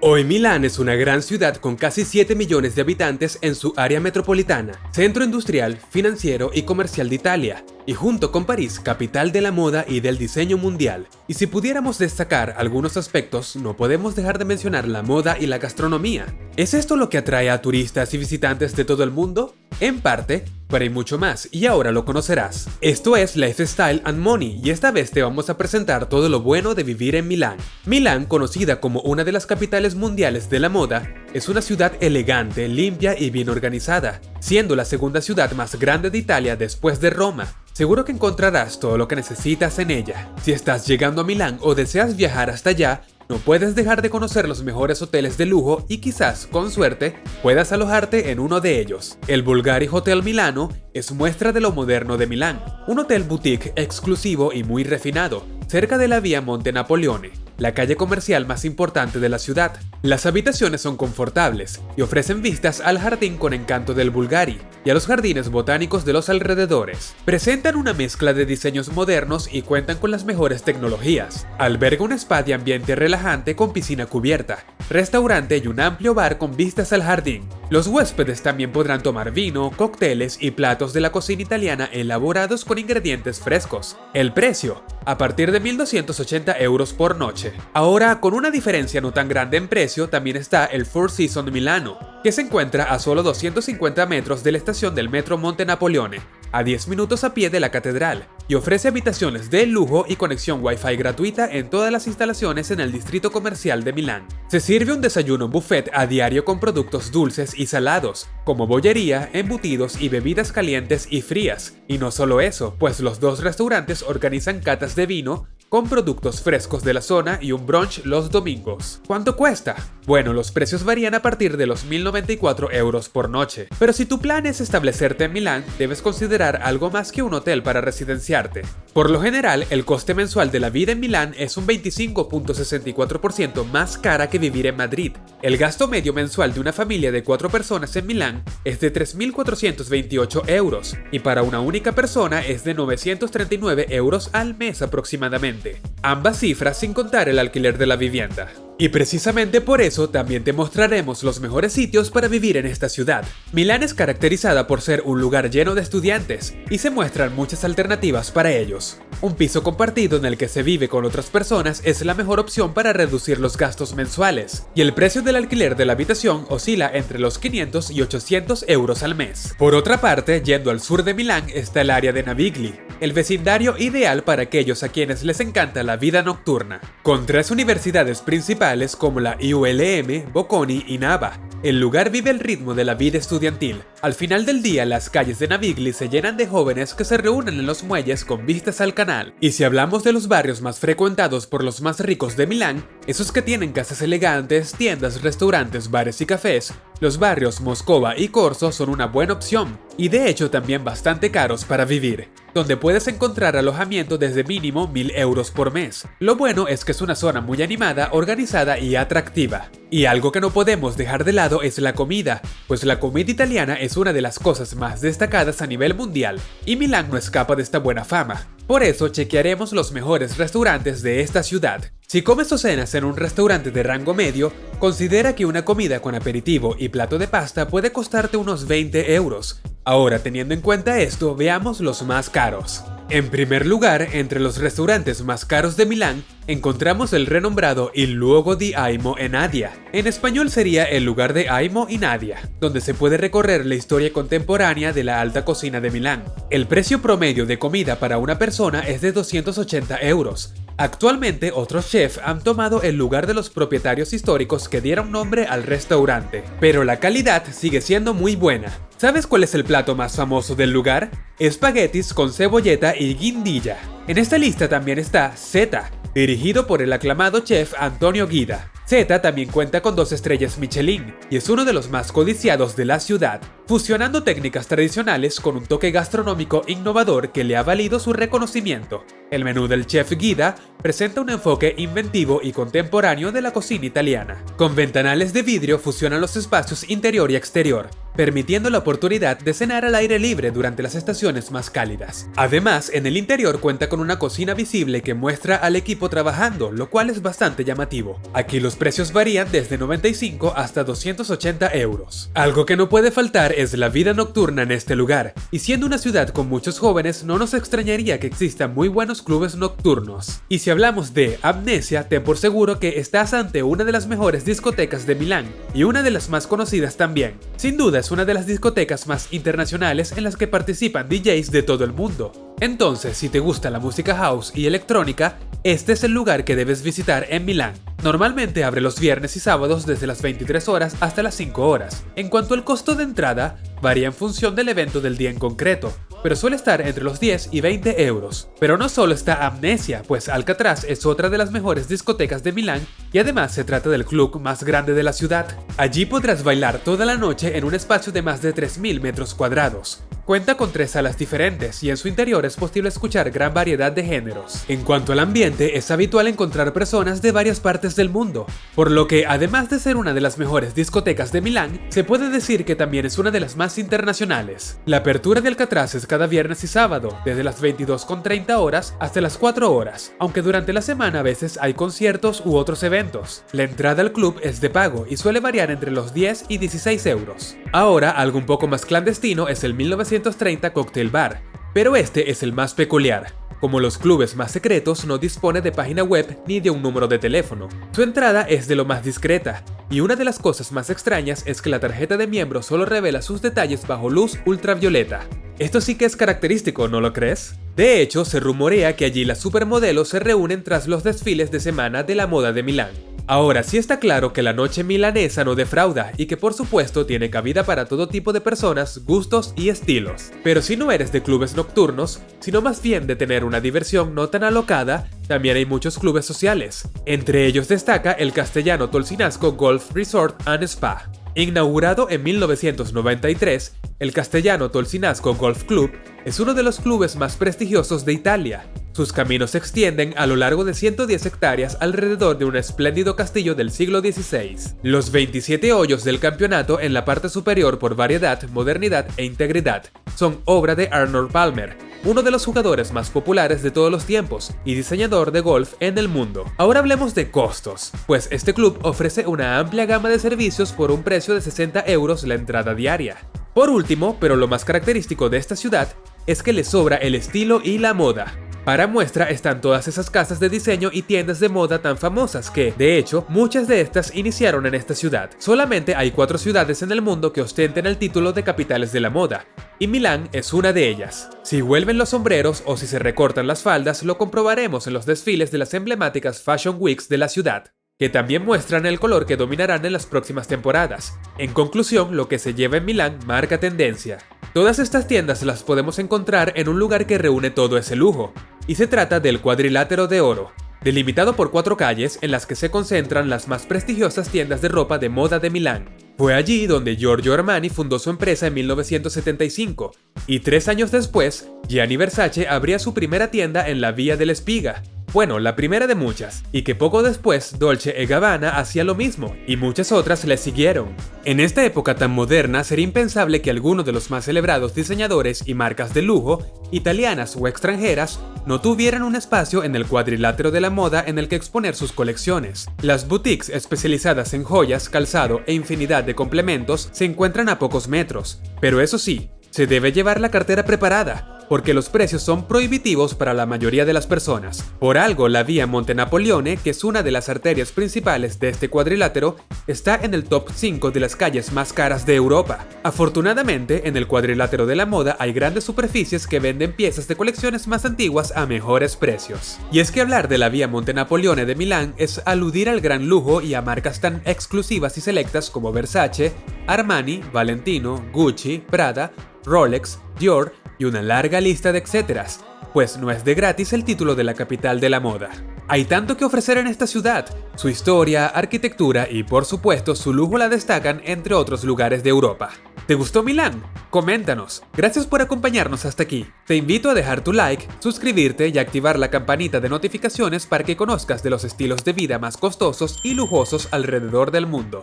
Hoy Milán es una gran ciudad con casi 7 millones de habitantes en su área metropolitana, centro industrial, financiero y comercial de Italia, y junto con París, capital de la moda y del diseño mundial. Y si pudiéramos destacar algunos aspectos, no podemos dejar de mencionar la moda y la gastronomía. ¿Es esto lo que atrae a turistas y visitantes de todo el mundo? En parte, pero hay mucho más, y ahora lo conocerás. Esto es Lifestyle and Money, y esta vez te vamos a presentar todo lo bueno de vivir en Milán. Milán, conocida como una de las capitales mundiales de la moda, es una ciudad elegante, limpia y bien organizada, siendo la segunda ciudad más grande de Italia después de Roma. Seguro que encontrarás todo lo que necesitas en ella. Si estás llegando a Milán o deseas viajar hasta allá, no puedes dejar de conocer los mejores hoteles de lujo y quizás, con suerte, puedas alojarte en uno de ellos. El Bulgari Hotel Milano es muestra de lo moderno de Milán, un hotel boutique exclusivo y muy refinado, cerca de la vía Monte Napoleone, la calle comercial más importante de la ciudad. Las habitaciones son confortables y ofrecen vistas al jardín con encanto del Bulgari y a los jardines botánicos de los alrededores. Presentan una mezcla de diseños modernos y cuentan con las mejores tecnologías. Alberga un spa de ambiente relajante con piscina cubierta, restaurante y un amplio bar con vistas al jardín. Los huéspedes también podrán tomar vino, cócteles y platos de la cocina italiana elaborados con ingredientes frescos. El precio, a partir de 1.280 euros por noche. Ahora, con una diferencia no tan grande en precio, también está el Four Seasons Milano, que se encuentra a solo 250 metros de la estación del metro Monte Napoleone, a 10 minutos a pie de la catedral, y ofrece habitaciones de lujo y conexión Wi-Fi gratuita en todas las instalaciones en el distrito comercial de Milán. Se sirve un desayuno buffet a diario con productos dulces y salados, como bollería, embutidos y bebidas calientes y frías. Y no solo eso, pues los dos restaurantes organizan catas de vino, con productos frescos de la zona y un brunch los domingos. ¿Cuánto cuesta? Bueno, los precios varían a partir de los 1.094 euros por noche, pero si tu plan es establecerte en Milán, debes considerar algo más que un hotel para residenciarte. Por lo general, el coste mensual de la vida en Milán es un 25.64% más cara que vivir en Madrid. El gasto medio mensual de una familia de 4 personas en Milán es de 3.428 euros, y para una única persona es de 939 euros al mes aproximadamente. Ambas cifras sin contar el alquiler de la vivienda. Y precisamente por eso también te mostraremos los mejores sitios para vivir en esta ciudad. Milán es caracterizada por ser un lugar lleno de estudiantes y se muestran muchas alternativas para ellos. Un piso compartido en el que se vive con otras personas es la mejor opción para reducir los gastos mensuales, y el precio del alquiler de la habitación oscila entre los 500 y 800 euros al mes. Por otra parte, yendo al sur de Milán está el área de Navigli, el vecindario ideal para aquellos a quienes les encanta la vida nocturna. Con 3 universidades principales como la IULM, Bocconi y Nava, el lugar vive el ritmo de la vida estudiantil. Al final del día, las calles de Navigli se llenan de jóvenes que se reúnen en los muelles con vistas al canal. Y si hablamos de los barrios más frecuentados por los más ricos de Milán, esos que tienen casas elegantes, tiendas, restaurantes, bares y cafés, los barrios Moscova y Corso son una buena opción, y de hecho también bastante caros para vivir, donde puedes encontrar alojamiento desde mínimo 1.000 euros por mes. Lo bueno es que es una zona muy animada, organizada y atractiva. Y algo que no podemos dejar de lado es la comida, pues la comida italiana es una de las cosas más destacadas a nivel mundial, y Milán no escapa de esta buena fama. Por eso chequearemos los mejores restaurantes de esta ciudad. Si comes o cenas en un restaurante de rango medio, considera que una comida con aperitivo y plato de pasta puede costarte unos 20 euros. Ahora, teniendo en cuenta esto, veamos los más caros. En primer lugar, entre los restaurantes más caros de Milán, encontramos el renombrado Il Luogo di Aimo e Nadia. En español sería el lugar de Aimo y Nadia, donde se puede recorrer la historia contemporánea de la alta cocina de Milán. El precio promedio de comida para una persona es de 280 euros. Actualmente, otros chefs han tomado el lugar de los propietarios históricos que dieron nombre al restaurante, pero la calidad sigue siendo muy buena. ¿Sabes cuál es el plato más famoso del lugar? Espaguetis con cebolleta y guindilla. En esta lista también está Zeta, dirigido por el aclamado chef Antonio Guida. Zeta también cuenta con 2 estrellas Michelin y es uno de los más codiciados de la ciudad, fusionando técnicas tradicionales con un toque gastronómico innovador que le ha valido su reconocimiento. El menú del chef Guida presenta un enfoque inventivo y contemporáneo de la cocina italiana. Con ventanales de vidrio fusionan los espacios interior y exterior, permitiendo la oportunidad de cenar al aire libre durante las estaciones más cálidas. Además, en el interior cuenta con una cocina visible que muestra al equipo trabajando, lo cual es bastante llamativo. Aquí los precios varían desde 95 hasta 280 euros. Algo que no puede faltar es la vida nocturna en este lugar, y siendo una ciudad con muchos jóvenes, no nos extrañaría que existan muy buenos clubes nocturnos. Y si hablamos de Amnesia, ten por seguro que estás ante una de las mejores discotecas de Milán, y una de las más conocidas también. Sin duda es una de las discotecas más internacionales en las que participan DJs de todo el mundo. Entonces, si te gusta la música house y electrónica, este es el lugar que debes visitar en Milán. Normalmente abre los viernes y sábados desde las 23 horas hasta las 5 horas. En cuanto al costo de entrada, varía en función del evento del día en concreto, pero suele estar entre los 10 y 20 euros. Pero no solo está Amnesia, pues Alcatraz es otra de las mejores discotecas de Milán y además se trata del club más grande de la ciudad. Allí podrás bailar toda la noche en un espacio de más de 3000 metros cuadrados. Cuenta con 3 salas diferentes y en su interior es posible escuchar gran variedad de géneros. En cuanto al ambiente, es habitual encontrar personas de varias partes del mundo, por lo que además de ser una de las mejores discotecas de Milán, se puede decir que también es una de las más internacionales. La apertura de Alcatraz es cada viernes y sábado, desde las 22:30 horas hasta las 4 horas, aunque durante la semana a veces hay conciertos u otros eventos. La entrada al club es de pago y suele variar entre los 10 y 16 euros. Ahora, algo un poco más clandestino es el 1930 Cocktail Bar, pero este es el más peculiar. Como los clubes más secretos, no dispone de página web ni de un número de teléfono. Su entrada es de lo más discreta, y una de las cosas más extrañas es que la tarjeta de miembro solo revela sus detalles bajo luz ultravioleta. Esto sí que es característico, ¿no lo crees? De hecho, se rumorea que allí las supermodelos se reúnen tras los desfiles de semana de la moda de Milán. Ahora sí está claro que la noche milanesa no defrauda y que por supuesto tiene cabida para todo tipo de personas, gustos y estilos. Pero si no eres de clubes nocturnos, sino más bien de tener una diversión no tan alocada, también hay muchos clubes sociales. Entre ellos destaca el castellano Tolsinasco Golf Resort and Spa. Inaugurado en 1993, el castellano Tolsinasco Golf Club es uno de los clubes más prestigiosos de Italia. Sus caminos se extienden a lo largo de 110 hectáreas alrededor de un espléndido castillo del siglo XVI. Los 27 hoyos del campeonato en la parte superior por variedad, modernidad e integridad son obra de Arnold Palmer, uno de los jugadores más populares de todos los tiempos y diseñador de golf en el mundo. Ahora hablemos de costos, pues este club ofrece una amplia gama de servicios por un precio de 60 euros la entrada diaria. Por último, pero lo más característico de esta ciudad, es que le sobra el estilo y la moda. Para muestra están todas esas casas de diseño y tiendas de moda tan famosas que, de hecho, muchas de estas iniciaron en esta ciudad. Solamente hay 4 ciudades en el mundo que ostenten el título de capitales de la moda, y Milán es una de ellas. Si vuelven los sombreros o si se recortan las faldas, lo comprobaremos en los desfiles de las emblemáticas Fashion Weeks de la ciudad, que también muestran el color que dominarán en las próximas temporadas. En conclusión, lo que se lleva en Milán marca tendencia. Todas estas tiendas las podemos encontrar en un lugar que reúne todo ese lujo, y se trata del Cuadrilátero de Oro, delimitado por 4 calles en las que se concentran las más prestigiosas tiendas de ropa de moda de Milán. Fue allí donde Giorgio Armani fundó su empresa en 1975, y 3 años después, Gianni Versace abría su primera tienda en la Vía del Espiga. Bueno, la primera de muchas, y que poco después Dolce & Gabbana hacía lo mismo, y muchas otras le siguieron. En esta época tan moderna sería impensable que alguno de los más celebrados diseñadores y marcas de lujo, italianas o extranjeras, no tuvieran un espacio en el cuadrilátero de la moda en el que exponer sus colecciones. Las boutiques especializadas en joyas, calzado e infinidad de complementos se encuentran a pocos metros, pero eso sí, se debe llevar la cartera preparada, porque los precios son prohibitivos para la mayoría de las personas. Por algo, la vía Monte Napoleone, que es una de las arterias principales de este cuadrilátero, está en el top 5 de las calles más caras de Europa. Afortunadamente, en el cuadrilátero de la moda hay grandes superficies que venden piezas de colecciones más antiguas a mejores precios. Y es que hablar de la vía Monte Napoleone de Milán es aludir al gran lujo y a marcas tan exclusivas y selectas como Versace, Armani, Valentino, Gucci, Prada, Rolex, Dior y una larga lista de etcéteras, pues no es de gratis el título de la capital de la moda. Hay tanto que ofrecer en esta ciudad, su historia, arquitectura y por supuesto su lujo la destacan entre otros lugares de Europa. ¿Te gustó Milán? Coméntanos. Gracias por acompañarnos hasta aquí. Te invito a dejar tu like, suscribirte y activar la campanita de notificaciones para que conozcas de los estilos de vida más costosos y lujosos alrededor del mundo.